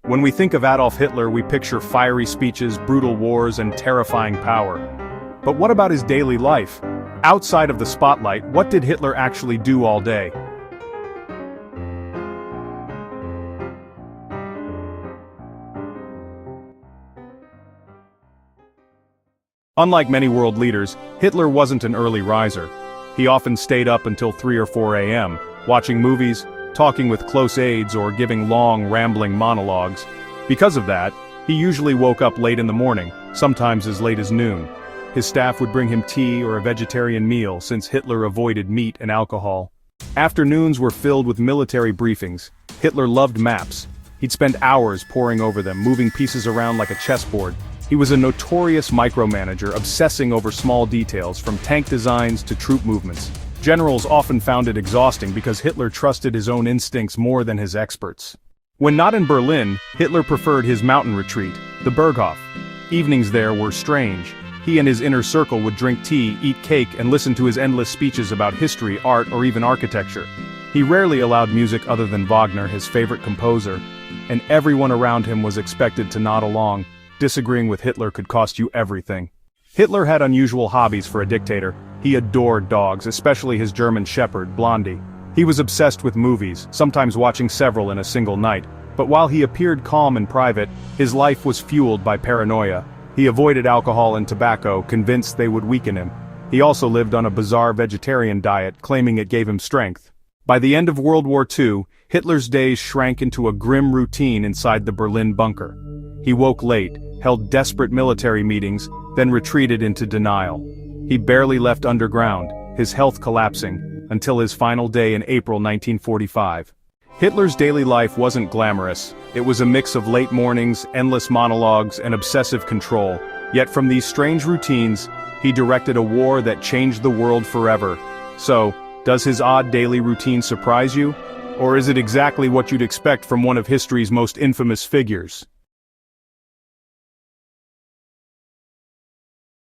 When we think of Adolf Hitler, we picture fiery speeches, brutal wars, and terrifying power. But what about his daily life? Outside of the spotlight, what did Hitler actually do all day? Unlike many world leaders, Hitler wasn't an early riser. He often stayed up until 3 or 4 a.m., watching movies, talking with close aides, or giving long, rambling monologues. Because of that, he usually woke up late in the morning, sometimes as late as noon. His staff would bring him tea or a vegetarian meal since Hitler avoided meat and alcohol. Afternoons were filled with military briefings. Hitler loved maps. He'd spend hours poring over them, moving pieces around like a chessboard. He was a notorious micromanager, obsessing over small details, from tank designs to troop movements. Generals often found it exhausting because Hitler trusted his own instincts more than his experts. When not in Berlin, Hitler preferred his mountain retreat, the Berghof. Evenings there were strange. He and his inner circle would drink tea, eat cake, and listen to his endless speeches about history, art, or even architecture. He rarely allowed music other than Wagner, his favorite composer, and everyone around him was expected to nod along. Disagreeing with Hitler could cost you everything. Hitler had unusual hobbies for a dictator. He adored dogs, especially his German shepherd, Blondie. He was obsessed with movies, sometimes watching several in a single night. But while he appeared calm and private, his life was fueled by paranoia. He avoided alcohol and tobacco, convinced they would weaken him. He also lived on a bizarre vegetarian diet, claiming it gave him strength. By the end of World War II, Hitler's days shrank into a grim routine inside the Berlin bunker. He woke late, held desperate military meetings, then retreated into denial. He barely left underground, his health collapsing, until his final day in April 1945. Hitler's daily life wasn't glamorous. It was a mix of late mornings, endless monologues, and obsessive control. Yet from these strange routines, he directed a war that changed the world forever. So, does his odd daily routine surprise you? Or is it exactly what you'd expect from one of history's most infamous figures?